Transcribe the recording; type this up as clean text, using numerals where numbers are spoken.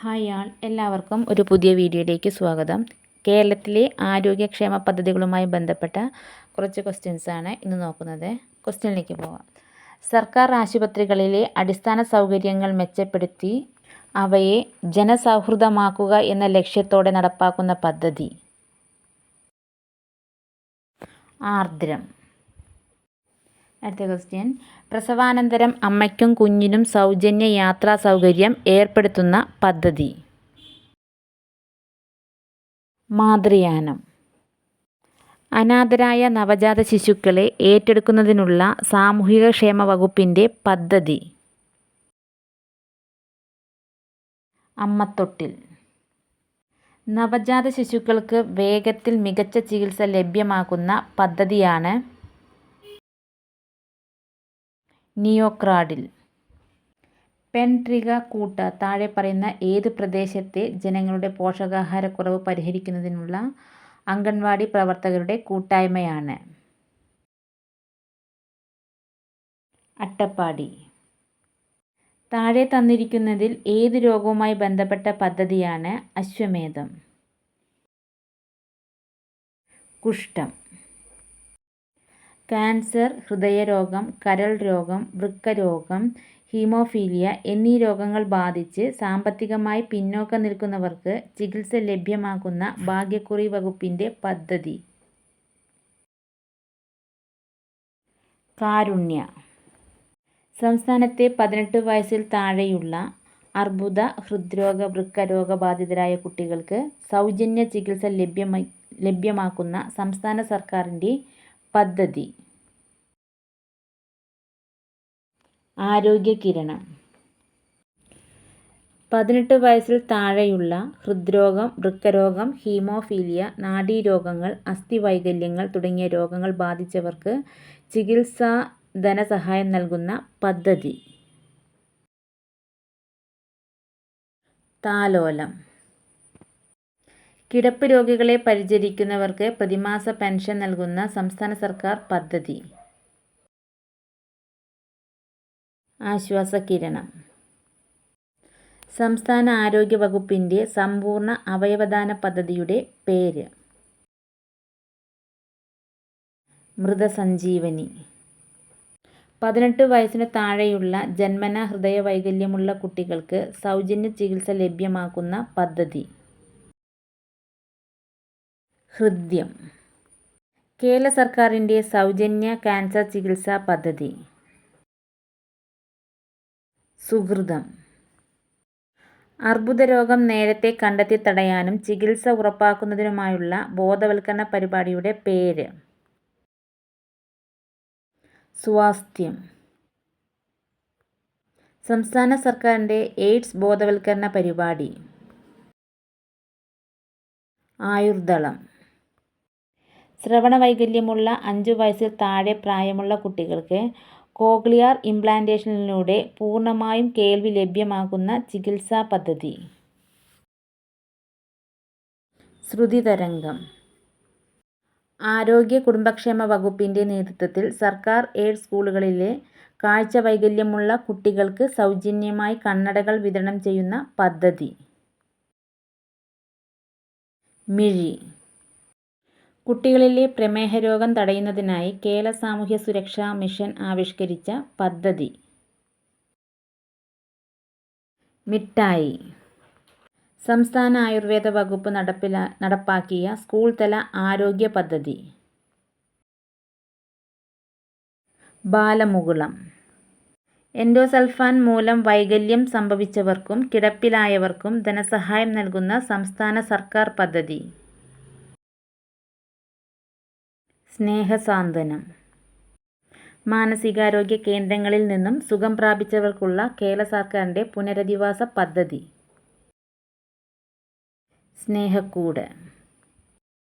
Hi ആൾ, എല്ലാവർക്കും ഒരു പുതിയ വീഡിയോയിലേക്ക് സ്വാഗതം. കേരളത്തിലെ ആരോഗ്യക്ഷേമ പദ്ധതികളുമായി ബന്ധപ്പെട്ട കുറച്ച് ക്വസ്റ്റ്യൻസാണ് ഇന്ന് നോക്കുന്നത്. ക്വസ്റ്റ്യനിലേക്ക് പോകാം. സർക്കാർ ആശുപത്രികളിലെ അടിസ്ഥാന സൗകര്യങ്ങൾ മെച്ചപ്പെടുത്തി അവയെ ജനസൗഹൃദമാക്കുക എന്ന ലക്ഷ്യത്തോടെ നടപ്പാക്കുന്ന പദ്ധതി. ആർദ്രം. അടുത്ത ക്വസ്റ്റ്യൻ. പ്രസവാനന്തരം അമ്മയ്ക്കും കുഞ്ഞിനും സൗജന്യ യാത്രാ സൗകര്യം ഏർപ്പെടുത്തുന്ന പദ്ധതി. മാതൃയാനം. അനാഥരായ നവജാത ശിശുക്കളെ ഏറ്റെടുക്കുന്നതിനുള്ള സാമൂഹികക്ഷേമ വകുപ്പിൻ്റെ പദ്ധതി. അമ്മത്തൊട്ടിൽ. നവജാത ശിശുക്കൾക്ക് വേഗത്തിൽ മികച്ച ചികിത്സ ലഭ്യമാക്കുന്ന പദ്ധതിയാണ് നിയോക്രാഡിൽ. പെൺട്രിക കൂട്ട താഴെ പറയുന്ന ഏത് പ്രദേശത്തെ ജനങ്ങളുടെ പോഷകാഹാരക്കുറവ് പരിഹരിക്കുന്നതിനുള്ള അംഗൻവാടി പ്രവർത്തകരുടെ കൂട്ടായ്മയാണ്? അട്ടപ്പാടി. താഴെ തന്നിരിക്കുന്നതിൽ ഏത് രോഗവുമായി ബന്ധപ്പെട്ട പദ്ധതിയാണ് അശ്വമേധം? കുഷ്ഠം. ക്യാൻസർ, ഹൃദയരോഗം, കരൾ രോഗം, വൃക്കരോഗം, ഹീമോഫീലിയ എന്നീ രോഗങ്ങൾ ബാധിച്ച് സാമ്പത്തികമായി പിന്നോക്കം നിൽക്കുന്നവർക്ക് ചികിത്സ ലഭ്യമാക്കുന്ന ഭാഗ്യക്കുറി വകുപ്പിൻ്റെ പദ്ധതി. കാരുണ്യ. സംസ്ഥാനത്തെ 18 വയസ്സിൽ താഴെയുള്ള അർബുദ, ഹൃദ്രോഗ, വൃക്കരോഗ ബാധിതരായ കുട്ടികൾക്ക് സൗജന്യ ചികിത്സ ലഭ്യമാക്കുന്ന സംസ്ഥാന സർക്കാരിൻ്റെ പദ്ധതി. ആരോഗ്യകിരണം. 18 വയസ്സിൽ താഴെയുള്ള ഹൃദ്രോഗം, വൃക്കരോഗം, ഹീമോഫീലിയ, നാഡീരോഗങ്ങൾ, അസ്ഥിവൈകല്യങ്ങൾ തുടങ്ങിയ രോഗങ്ങൾ ബാധിച്ചവർക്ക് ചികിത്സാ ധനസഹായം നൽകുന്ന പദ്ധതി. താലോലം. കിടപ്പ് രോഗികളെ പരിചരിക്കുന്നവർക്ക് പ്രതിമാസ പെൻഷൻ നൽകുന്ന സംസ്ഥാന സർക്കാർ പദ്ധതി. ആശ്വാസകിരണം. സംസ്ഥാന ആരോഗ്യ വകുപ്പിൻ്റെ സമ്പൂർണ്ണ അവയവദാന പദ്ധതിയുടെ പേര്. മൃതസഞ്ജീവനി. 18 വയസ്സിന് താഴെയുള്ള ജന്മനാ ഹൃദയവൈകല്യമുള്ള കുട്ടികൾക്ക് സൗജന്യ ചികിത്സ ലഭ്യമാക്കുന്ന പദ്ധതി. ഹൃദ്യം. കേരള സർക്കാരിൻ്റെ സൗജന്യ ക്യാൻസർ ചികിത്സാ പദ്ധതി. സുകൃതം. അർബുദരോഗം നേരത്തെ കണ്ടെത്തി തടയാനും ചികിത്സ ഉറപ്പാക്കുന്നതിനുമായുള്ള ബോധവൽക്കരണ പരിപാടിയുടെ പേര്. സ്വാസ്ഥ്യം. സംസ്ഥാന സർക്കാരിൻ്റെ എയ്ഡ്സ് ബോധവൽക്കരണ പരിപാടി. ആയുർദളം. ശ്രവണവൈകല്യമുള്ള 5 വയസ്സിൽ താഴെ പ്രായമുള്ള കുട്ടികൾക്ക് കോക്ലിയർ ഇംപ്ലാന്റേഷനിലൂടെ പൂർണ്ണമായും കേൾവി ലഭ്യമാക്കുന്ന ചികിത്സാ പദ്ധതി. ശ്രുതിതരംഗം. ആരോഗ്യ കുടുംബക്ഷേമ വകുപ്പിൻ്റെ നേതൃത്വത്തിൽ സർക്കാർ എയ്ഡഡ് സ്കൂളുകളിലെ കാഴ്ച വൈകല്യമുള്ള കുട്ടികൾക്ക് സൗജന്യമായി കണ്ണടകൾ വിതരണം ചെയ്യുന്ന പദ്ധതി. മിഴി. കുട്ടികളിലെ പ്രമേഹ രോഗം തടയുന്നതിനായി കേരള സാമൂഹ്യ സുരക്ഷാ മിഷൻ ആവിഷ്കരിച്ച പദ്ധതി. മിഠായി. സംസ്ഥാന ആയുർവേദ വകുപ്പ് നടപ്പാക്കിയ സ്കൂൾ തല ആരോഗ്യ പദ്ധതി. ബാലമുകുളം. എൻഡോസൾഫാൻ മൂലം വൈകല്യം സംഭവിച്ചവർക്കും കിടപ്പിലായവർക്കും ധനസഹായം നൽകുന്ന സംസ്ഥാന സർക്കാർ പദ്ധതി. സ്നേഹസാന്ത്വനം. മാനസികാരോഗ്യ കേന്ദ്രങ്ങളിൽ നിന്നും സുഖം പ്രാപിച്ചവർക്കുള്ള കേരള സർക്കാരിൻ്റെ പുനരധിവാസ പദ്ധതി. സ്നേഹക്കൂട്.